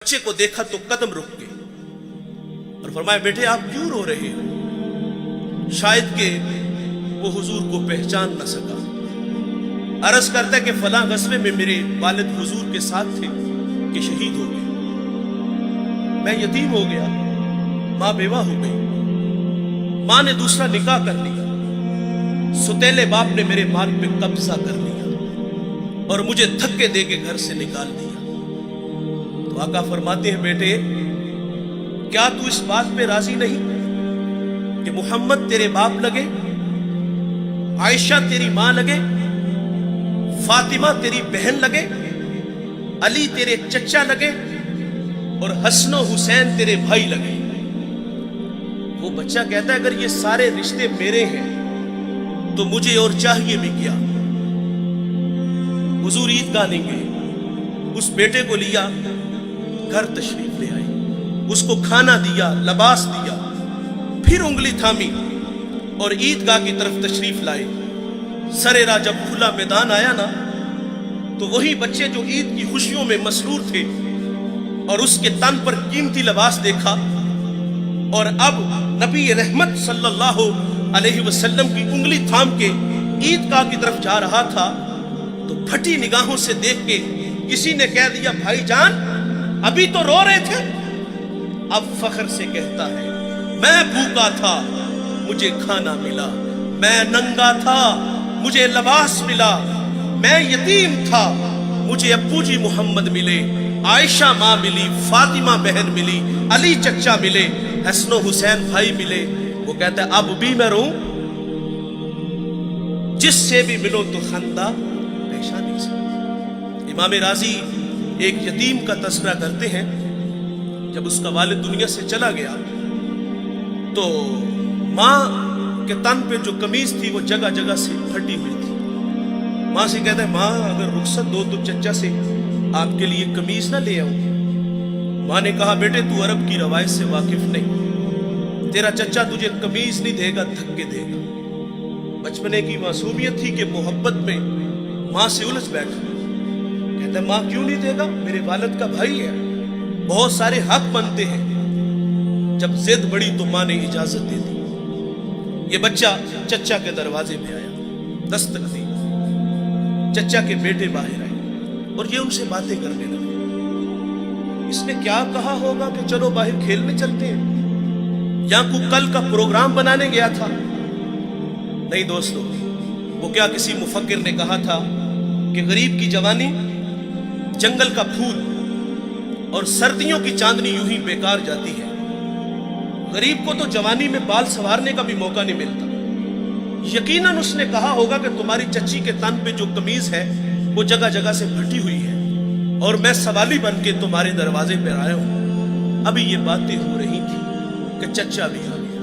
بچے کو دیکھا تو قدم رک گئے اور فرمایا بیٹے آپ کیوں رو رہے ہو؟ شاید کہ وہ حضور کو پہچان نہ سکا۔ عرض کرتا ہے کہ فلاں غزوے میں میرے والد حضور کے ساتھ تھے کہ شہید ہو گئے، میں یتیم ہو گیا، ماں بیوہ ہو گئی، ماں نے دوسرا نکاح کر لیا، ستیلے باپ نے میرے مال پہ قبضہ کر لیا اور مجھے دھکے دے کے گھر سے نکال دیا۔ تو آقا فرماتے ہیں بیٹے کیا تو اس بات پہ راضی نہیں کہ محمد تیرے باپ لگے، عائشہ تیری ماں لگے، فاطمہ تیری بہن لگے، علی تیرے چچا لگے اور حسن و حسین تیرے بھائی لگے۔ وہ بچہ کہتا ہے اگر یہ سارے رشتے میرے ہیں تو مجھے اور چاہیے بھی کیا۔ حضور عیدگاہ نہیں گئے، اس بیٹے کو لیا، گھر تشریف لے آئے، اس کو کھانا دیا، لباس دیا، پھر انگلی تھامی اور عیدگاہ کی طرف تشریف لائے۔ سرے راہ جب کھلا میدان آیا نا تو وہی بچے جو عید کی خوشیوں میں مسرور تھے اور اس کے تن پر قیمتی لباس دیکھا اور اب نبی رحمت صلی اللہ علیہ وسلم کی انگلی تھام کے عیدگاہ کی طرف جا رہا تھا تو پھٹی نگاہوں سے دیکھ کے کسی نے کہہ دیا بھائی جان ابھی تو رو رہے تھے۔ اب فخر سے کہتا ہے میں بھوکا تھا مجھے کھانا ملا، میں ننگا تھا مجھے لباس ملا، میں یتیم تھا مجھے ابو جی محمد ملے، عائشہ ماں ملی، فاطمہ بہن ملی، علی چچا ملے، حسن و حسین بھائی ملے۔ وہ کہتا ہے اب بھی میں رہوں، جس سے بھی ملو تو خندہ پیشانی سے۔ امام راضی ایک یتیم کا تذکرہ کرتے ہیں، جب اس کا والد دنیا سے چلا گیا تو ماں کے تن پہ جو قمیض تھی وہ جگہ جگہ سے پھٹی ہوئی تھی۔ ماں سے کہتا ہے ماں اگر رخصت دو تو چچا سے آپ کے لیے قمیض نہ لے آؤں۔ ماں نے کہا بیٹے تو عرب کی روایت سے واقف نہیں، تیرا چچا تجھے قمیض نہیں دے گا دھکے دے گا۔ بچپنے کی معصومیت تھی کہ محبت میں ماں سے الجھ بیٹھا، کہتا ہے ماں کیوں نہیں دے گا، میرے والد کا بھائی ہے، بہت سارے حق بنتے ہیں۔ جب ضد بڑی تو ماں نے اجازت دے دی۔ یہ بچہ چچا کے دروازے پہ آیا، دستک دی، چچا کے بیٹے باہر آئے اور یہ ان سے باتیں کرنے لگے۔ اس نے کیا کہا ہوگا کہ چلو باہر کھیلنے چلتے ہیں، یا کوئی کل کا پروگرام بنانے گیا تھا؟ نہیں دوستو، وہ کیا کسی مفکر نے کہا تھا کہ غریب کی جوانی جنگل کا پھول اور سردیوں کی چاندنی یوں ہی بیکار جاتی ہے۔ غریب کو تو جوانی میں بال سنوارنے کا بھی موقع نہیں ملتا۔ یقیناً اس نے کہا ہوگا کہ تمہاری چچی کے تن پہ جو قمیض ہے وہ جگہ جگہ سے پھٹی ہوئی ہے اور میں سوالی بن کے تمہارے دروازے پہ آیا ہوں۔ ابھی یہ باتیں ہو رہی تھی کہ چچا بھی آ گیا۔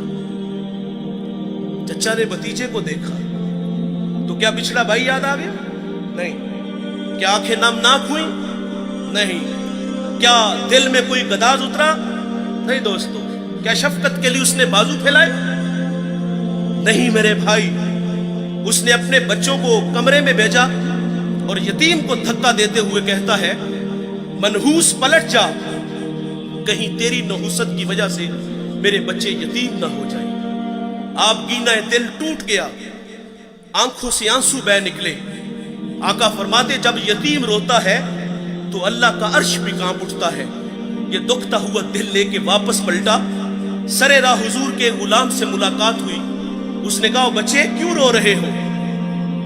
چچا نے بھتیجے کو دیکھا تو کیا پچھلا بھائی یاد آ گیا؟ نہیں۔ کیا آنکھیں نمناک ہوئیں؟ نہیں۔ کیا دل میں کوئی گداز اترا؟ نہیں دوستو۔ کیا شفقت کے لیے اس نے بازو پھیلائے؟ نہیں میرے بھائی، اس نے اپنے بچوں کو کمرے میں بھیجا اور یتیم کو دھکا دیتے ہوئے کہتا ہے منحوس پلٹ جا، کہیں تیری نحوست کی وجہ سے میرے بچے یتیم نہ ہو جائیں۔ آپ گینا دل ٹوٹ گیا، آنکھوں سے آنسو بہہ نکلے۔ آقا فرماتے جب یتیم روتا ہے تو اللہ کا عرش بھی کانپ اٹھتا ہے۔ یہ دکھتا ہوا دل لے کے واپس پلٹا، سرے راہ حضور کے غلام سے ملاقات ہوئی۔ اس نے کہا بچے کیوں رو رہے ہو؟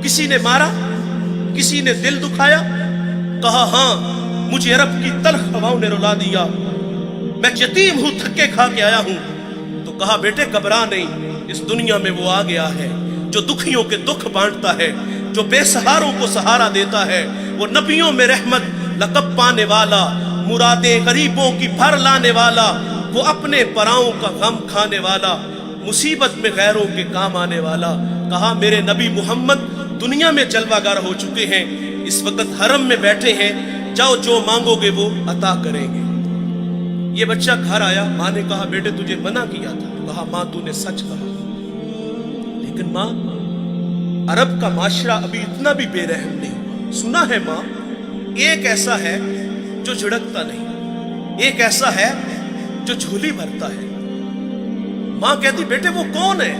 کسی نے مارا؟ کسی نے دل دکھایا؟ کہا ہاں مجھے عرب کی تلخ ہواؤں نے رلا دیا، میں یتیم ہوں، تھکے کھا کے آیا ہوں۔ تو کہا بیٹے گھبرا نہیں، اس دنیا میں وہ آ گیا ہے جو دکھیوں کے دکھ بانٹتا ہے، جو بے سہاروں کو سہارا دیتا ہے، وہ نبیوں میں رحمت لقب پانے والا، مرادیں غریبوں کی بھر لانے والا، وہ اپنے پراؤں کا غم کھانے والا، مصیبت میں غیروں کے کام آنے والا۔ کہا میرے نبی محمد دنیا میں جلوہ گر ہو چکے ہیں، اس وقت حرم میں بیٹھے ہیں، جاؤ جو مانگو گے وہ عطا کریں گے۔ یہ بچہ گھر آیا، ماں نے کہا بیٹے تجھے منع کیا تھا۔ کہا ماں تو نے سچ کہا، لیکن ماں عرب کا معاشرہ ابھی اتنا بھی بے رحم نہیں ہوا۔ سنا ہے ماں ایک ایسا ہے جو جھڑکتا نہیں، ایک ایسا ہے جو جھولی بھرتا ہے۔ ماں کہتی بیٹے وہ کون ہے؟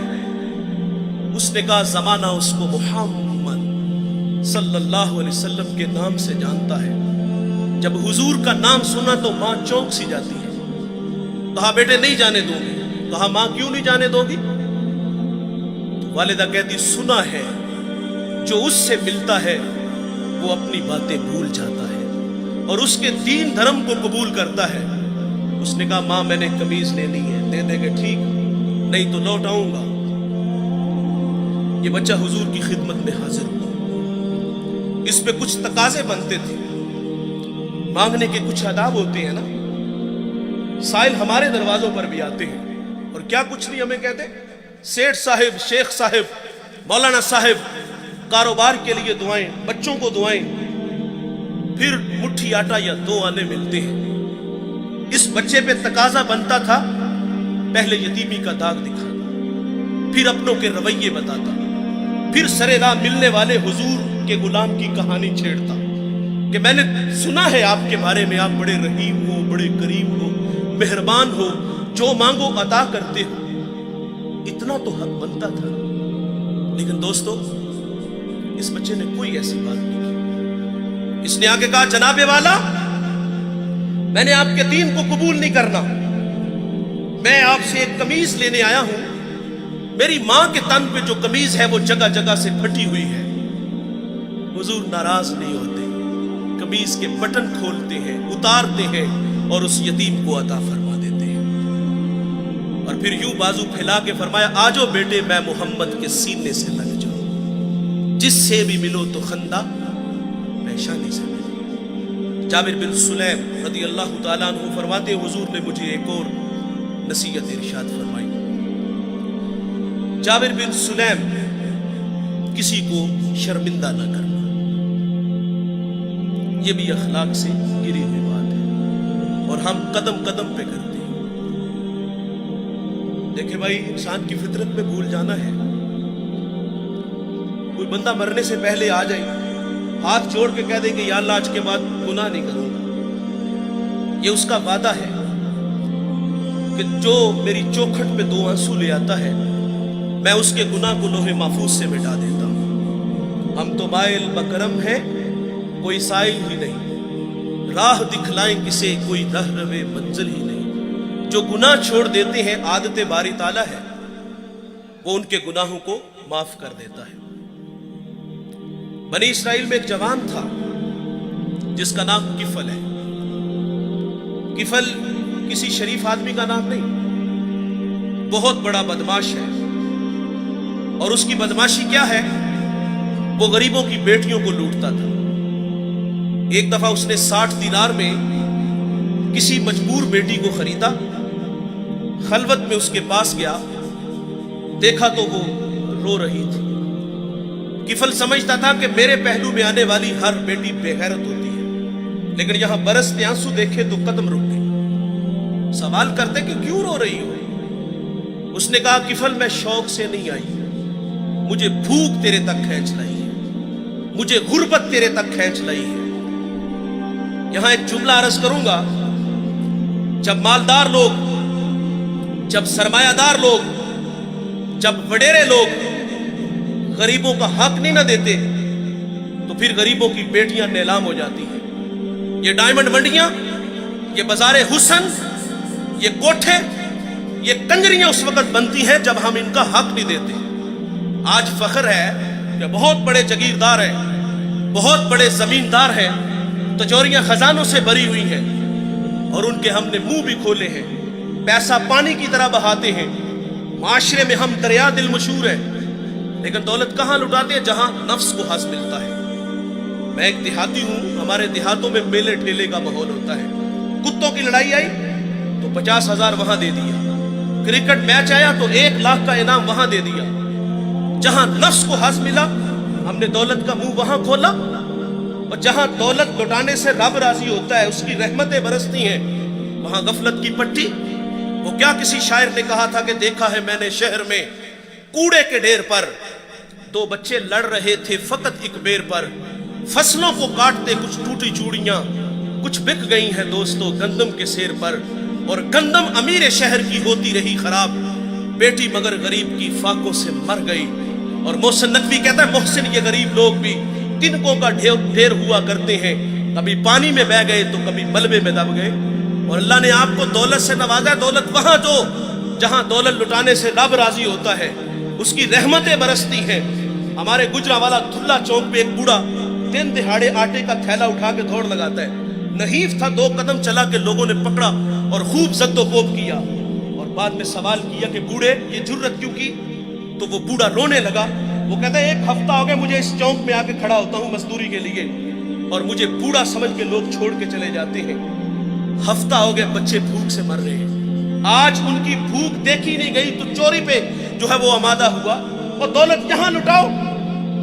اس نے کہا زمانہ اس کو محمد صلی اللہ علیہ وسلم کے نام سے جانتا ہے۔ جب حضور کا نام سنا تو ماں چونک سی جاتی ہے۔ کہا بیٹے نہیں جانے دوں گی۔ کہا ماں کیوں نہیں جانے دو گی؟ تو والدہ کہتی سنا ہے جو اس سے ملتا ہے وہ اپنی باتیں بھول جاتا ہے اور اس کے دین دھرم کو قبول کرتا ہے۔ اس نے کہا ماں میں نے قمیض لینی ہے، دے دے گے ٹھیک، نہیں تو لوٹ آؤں گا۔ یہ بچہ حضور کی خدمت میں حاضر ہوا۔ اس پہ کچھ تقاضے بنتے تھے، مانگنے کے کچھ آداب ہوتے ہیں نا۔ سائل ہمارے دروازوں پر بھی آتے ہیں اور کیا کچھ نہیں ہمیں کہتے، سیٹھ صاحب، شیخ صاحب، مولانا صاحب، کاروبار کے لیے دعائیں، بچوں کو دعائیں، پھر مٹھی آٹا یا 2 آنے ملتے ہیں۔ اس بچے پہ تقاضا بنتا تھا پہلے یتیمی کا داغ دکھانا، پھر اپنوں کے رویے بتاتا، پھر سرے راہ ملنے والے حضور کے غلام کی کہانی چھیڑتا کہ میں نے سنا ہے آپ کے بارے میں، آپ بڑے رحیم ہو، بڑے کریم ہو، مہربان ہو، جو مانگو عطا کرتے ہو۔ اتنا تو حق بنتا تھا، لیکن دوستو اس بچے نے کوئی ایسی بات نہیں کی۔ اس نے آگے کہا جناب والا میں نے آپ کے دین کو قبول نہیں کرنا، میں آپ سے ایک قمیض لینے آیا ہوں۔ میری ماں کے تن پہ جو قمیض ہے وہ جگہ جگہ سے پھٹی ہوئی ہے۔ حضور ناراض نہیں ہوتے، قمیض کے بٹن کھولتے ہیں، اتارتے ہیں اور اس یتیم کو عطا فرما دیتے ہیں، اور پھر یوں بازو پھیلا کے فرمایا آجو بیٹے میں محمد کے سینے سے لگ جاؤں، جس سے بھی ملو تو خندہ پیشانی سے ملو۔ جابر بن سلیم رضی اللہ تعالیٰ عنہ فرماتے حضور نے مجھے ایک اور نصیحت ارشاد فرمائی، جابر بن سلیم کسی کو شرمندہ نہ کرنا، یہ بھی اخلاق سے گری ہوئی بات ہے اور ہم قدم قدم پہ کرتے ہیں۔ دیکھیں بھائی انسان کی فطرت میں بھول جانا ہے۔ کوئی بندہ مرنے سے پہلے آ جائے، ہاتھ جوڑ کے کہہ دے کہ یا اللہ آج کے بعد گناہ نہیں کروں گا، یہ اس کا وعدہ ہے کہ جو میری چوکھٹ پہ 2 آنسو لے آتا ہے میں اس کے گناہ کو لوح محفوظ سے مٹا دیتا ہوں۔ ہم تو مائل بکرم ہے کوئی سائل ہی نہیں، راہ دکھلائیں کسے کوئی رہروے منزل ہی نہیں۔ جو گناہ چھوڑ دیتے ہیں عادت باری تعالیٰ ہے، وہ ان کے گناہوں کو معاف کر دیتا ہے۔ بنی اسرائیل میں ایک جوان تھا جس کا نام کفل ہے۔ کفل کسی شریف آدمی کا نام نہیں، بہت بڑا بدماش ہے، اور اس کی بدماشی کیا ہے، وہ غریبوں کی بیٹیوں کو لوٹتا تھا۔ ایک دفعہ اس نے 60 دینار میں کسی مجبور بیٹی کو خریدا، خلوت میں اس کے پاس گیا، دیکھا تو وہ رو رہی تھی۔ کفل سمجھتا تھا کہ میرے پہلو میں آنے والی ہر بیٹی بے غیرت ہوتی ہے، لیکن یہاں برستے آنسو دیکھے تو قدم رک گئے۔ سوال کرتے کہ کیوں رو رہی ہو؟ اس نے کہا کفل میں شوق سے نہیں آئی، مجھے بھوک تیرے تک کھینچ لائی ہے، مجھے غربت تیرے تک کھینچ لائی ہے۔ یہاں ایک جملہ عرض کروں گا، جب مالدار لوگ، جب سرمایہ دار لوگ، جب وڈیرے لوگ غریبوں کا حق نہیں نہ دیتے تو پھر غریبوں کی بیٹیاں نیلام ہو جاتی ہیں۔ یہ ڈائمنڈ منڈیاں، یہ بازار حسن، یہ کوٹھے، یہ کنجریاں اس وقت بنتی ہیں جب ہم ان کا حق نہیں دیتے۔ آج فخر ہے کہ بہت بڑے جگیردار ہیں، بہت بڑے زمیندار ہیں، تجوریاں خزانوں سے بھری ہوئی ہیں اور ان کے ہم نے منہ بھی کھولے ہیں، پیسہ پانی کی طرح بہاتے ہیں، معاشرے میں ہم دریا دل مشہور ہیں، لیکن دولت کہاں لٹاتے ہیں؟ جہاں نفس کو حظ ملتا ہے۔ میں ایک دیہاتی ہوں، ہمارے دیہاتوں میں میلے ٹھیلے کا ماحول ہوتا ہے، کتوں کی لڑائی آئی تو 50,000 وہاں دے دیا، کرکٹ میچ آیا تو 1 لاکھ کا انعام وہاں دے دیا۔ جہاں نفس کو حظ ملا ہم نے دولت کا منہ وہاں کھولا، اور جہاں دولت لٹانے سے رب راضی ہوتا ہے، اس کی رحمتیں برستی ہیں، وہاں غفلت کی پٹی۔ وہ کیا کسی شاعر نے کہا تھا کہ دیکھا ہے میں نے شہر میں کوڑے کے ڈھیر پر 2 بچے لڑ رہے تھے فقط ایک بیر پر، فصلوں کو کاٹتے کچھ ٹوٹی چوڑیاں، کچھ بک گئی ہیں دوستو گندم کے سیر پر، اور گندم امیر شہر کی ہوتی رہی خراب، بیٹی مگر غریب کی فاقوں سے مر گئی۔ اور محسن نقوی کہتا ہے محسن یہ غریب لوگ بھی تنکوں کا ڈھیر ہوا کرتے ہیں، کبھی پانی میں بہ گئے تو کبھی ملبے میں دب گئے۔ اور اللہ نے آپ کو دولت سے نوازا، دولت وہاں جہاں دولت لٹانے سے رب راضی ہوتا ہے، اس کی رحمتیں برستی ہیں۔ ہمارے گجرانوالہ دھلا چوک پہ ایک بوڑھا دن دہاڑے آٹے کا تھیلا اٹھا کے دوڑ لگاتا ہے، نحیف تھا، 2 قدم چلا کے لوگوں نے پکڑا اور خوب زد و خوب کیا، اور بعد میں سوال کیا کہ بوڑھے یہ جرت کیوں کی؟ تو وہ بوڑھا رونے لگا، وہ کہتا ہے 1 ہفتہ ہو گیا مجھے اس چوک میں آ کے کھڑا ہوتا ہوں مزدوری کے لیے، اور مجھے بوڑھا سمجھ کے لوگ چھوڑ کے چلے جاتے ہیں۔ ہفتہ ہو گئے بچے بھوک سے مر رہے ہیں، آج ان کی بھوک دیکھی نہیں گئی تو چوری پہ جو ہے وہ آمادہ ہوا، اور دولت یہاں لٹاؤ۔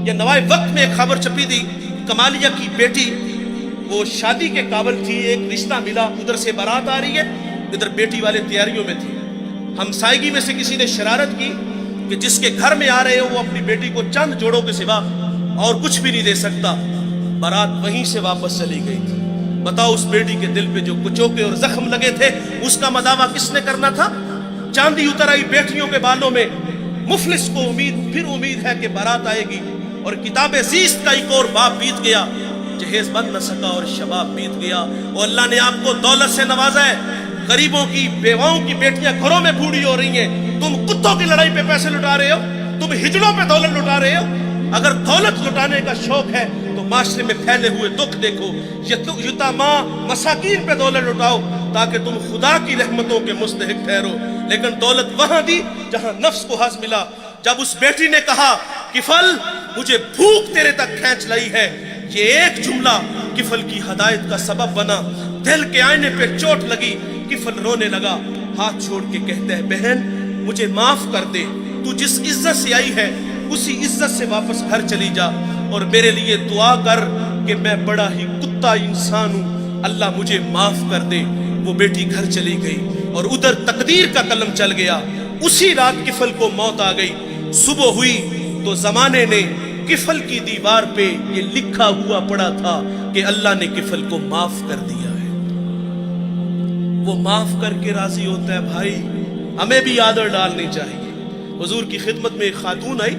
یہ نوائے وقت میں ایک خبر چھپی تھی، کمالیہ کی بیٹی وہ شادی کے قابل تھی، ایک رشتہ ملا، ادھر سے بارات آ رہی ہے، ادھر بیٹی والے تیاریوں میں تھی۔ ہمسائیگی میں سے کسی نے شرارت کی کہ جس کے گھر میں آ رہے ہو وہ اپنی بیٹی کو چند جوڑوں کے سوا اور کچھ بھی نہیں دے سکتا۔ بارات وہیں سے واپس چلی گئی تھی۔ بتاؤ اس بیٹی کے دل پہ جو کچوکے اور زخم لگے تھے اس کا مداوع کس نے کرنا تھا؟ چاندی اتر آئی بیٹیوں کے بالوں میں، مفلس کو پھر امید ہے کہ بارات آئے گی، اور کتاب زیست کا ایک اور باب بیت گیا، جہیز بن نہ سکا اور شباب بیت گیا۔ اور اللہ نے آپ کو دولت سے نوازا ہے، غریبوں کی بیواؤں کی بیٹیاں گھروں میں بوڑھی ہو رہی ہیں، تم کتوں کی لڑائی پہ پیسے لٹا رہے ہو، تم ہجڑوں پہ دولت لٹا رہے ہو۔ اگر دولت لٹانے کا شوق ہے تو معاشرے میں پھیلے ہوئے دکھ دیکھو، یتاما مساکین پہ دولت لٹاؤ تاکہ تم خدا کی رحمتوں کے مستحق ٹھہرو۔ لیکن دولت وہاں دی جہاں نفس کو حظ ملا۔ جب اس بیٹی نے کہا کفل مجھے بھوک تیرے تک کھینچ لائی ہے، یہ ایک جملہ کفل کی ہدایت کا سبب بنا، دل کے آئینے پہ چوٹ لگی، کفل رونے لگا، ہاتھ چھوڑ کے کہتا ہے بہن مجھے معاف کر دے، تو جس عزت سے آئی ہے اسی عزت سے واپس گھر چلی جا، اور میرے لیے دعا کر کہ میں بڑا ہی کتا انسان ہوں، اللہ مجھے معاف کر دے۔ وہ بیٹی گھر چلی گئی اور ادھر تقدیر کا قلم چل گیا۔ اسی رات کفل کو موت آ گئی۔ صبح ہوئی تو زمانے نے کفل کی دیوار پہ یہ لکھا ہوا پڑا تھا کہ اللہ نے کفل کو معاف کر دیا ہے۔ وہ معاف کر کے راضی ہوتا ہے۔ بھائی ہمیں بھی آدر ڈالنی چاہیے۔ حضور کی خدمت میں ایک خاتون آئی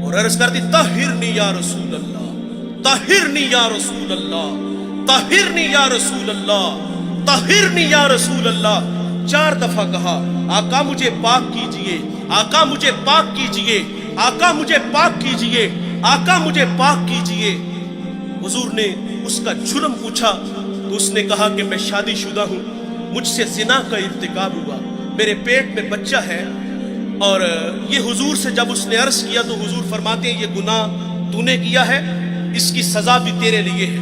اور عرض کرتی طہرنی یا رسول اللہ، طہرنی یا رسول اللہ، طہرنی یا رسول اللہ، طہرنی یا رسول اللہ۔ 4 دفعہ کہا آقا مجھے پاک کیجئے، آقا مجھے پاک کیجئے، آقا مجھے پاک کیجئے، آقا مجھے پاک کیجئے۔ حضور نے اس کا جرم پوچھا تو اس نے کہا کہ میں شادی شدہ ہوں، مجھ سے زنا کا ارتکاب ہوا، میرے پیٹ میں بچہ ہے۔ اور یہ حضور سے جب اس نے عرض کیا تو حضور فرماتے ہیں یہ گناہ تو نے کیا ہے، اس کی سزا بھی تیرے لیے ہے،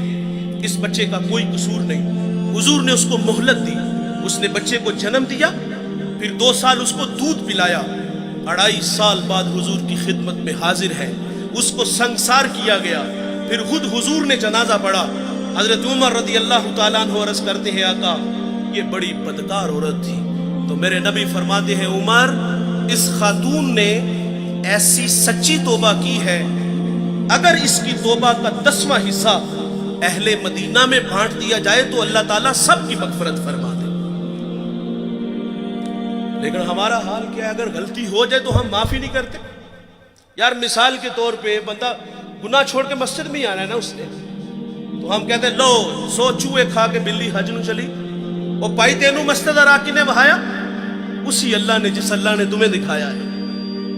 اس بچے کا کوئی قصور نہیں۔ حضور نے اس کو مہلت دی، اس نے بچے کو جنم دیا، پھر 2 سال اس کو دودھ پلایا، 2.5 سال بعد حضور کی خدمت میں حاضر ہے، اس کو سنگسار کیا گیا، پھر خود حضور نے جنازہ پڑھا۔ حضرت عمر رضی اللہ تعالیٰ عنہ عرض کرتے ہیں آقا یہ بڑی بدکار عورت تھی، تو میرے نبی فرماتے ہیں عمر اس خاتون نے ایسی سچی توبہ کی ہے، اگر اس کی توبہ کا 10واں حصہ اہل مدینہ میں بانٹ دیا جائے تو اللہ تعالیٰ سب کی مغفرت فرما دے۔ لیکن ہمارا حال کیا ہے؟ اگر غلطی ہو جائے تو ہم معافی نہیں کرتے۔ یار مثال کے طور پہ بندہ گناہ چھوڑ کے مسجد میں ہی آنا ہے نا اس نے، تو ہم کہتے ہیں لو 100 چوہے کھا کے بلی حج نو چلی، وہ پائی تینوں مسجد آراکی نے بہایا، اسی اللہ نے جس اللہ نے تمہیں دکھایا ہے۔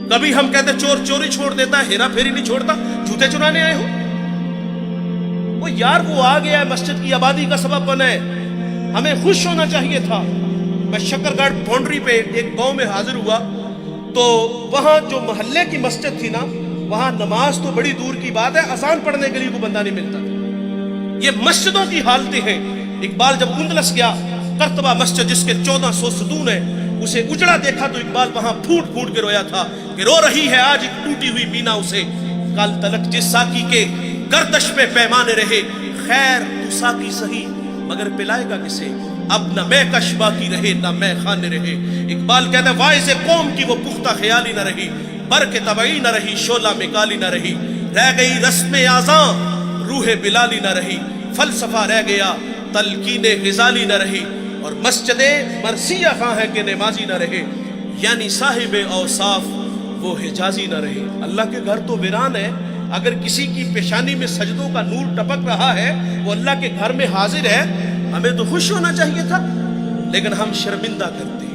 کبھی ہم کہتے چور چوری چھوڑ دیتا ہے، ہیرا پھیری نہیں چھوڑتا، جوتے چرانے آئے ہو۔ وہ یار وہ آ گیا ہے، مسجد کی آبادی کا سبب بنا ہے، ہمیں خوش ہونا چاہیے تھا۔ میں شکر گڑھ باؤنڈری پہ ایک گاؤں میں حاضر ہوا تو وہاں جو محلے کی مسجد تھی نا، وہاں نماز تو بڑی دور کی بات ہے، اذان پڑھنے کے لیے کوئی بندہ نہیں ملتا تھا۔ یہ مسجدوں کی حالتیں ہیں۔ اقبال جب اندلس گیا، قرطبہ مسجد جس کے 1400 ستون ہیں، اسے اجڑا دیکھا تو اقبال وہاں پھوٹ پھوٹ کے رویا تھا کہ رو رہی ہے آج ایک ٹوٹی ہوئی مینا اسے، کل تلک جس ساکی کے گردش پہ پیمانے رہے، خیر تو ساکی سہی مگر پلائے گا کسے، اب نہ میں کش باقی رہے نہ میں خانے رہے۔ اقبال کہتا ہے وائز قوم کی وہ پختہ خیالی نہ رہی، برق طبعی نہ رہی، شعلہ مکالی نہ رہی، رہ گئی رسم آزاں روح بلالی نہ رہی، فلسفہ رہ گیا تلقین غزالی نہ رہی اور مسجد مرثیہ خواہ ہے کہ نمازی نہ رہے، یعنی صاحب اوصاف وہ حجازی نہ رہے۔ اللہ کے گھر تو ویران ہے، اگر کسی کی پیشانی میں سجدوں کا نور ٹپک رہا ہے، وہ اللہ کے گھر میں حاضر ہے، ہمیں تو خوش ہونا چاہیے تھا، لیکن ہم شرمندہ کرتے ہیں۔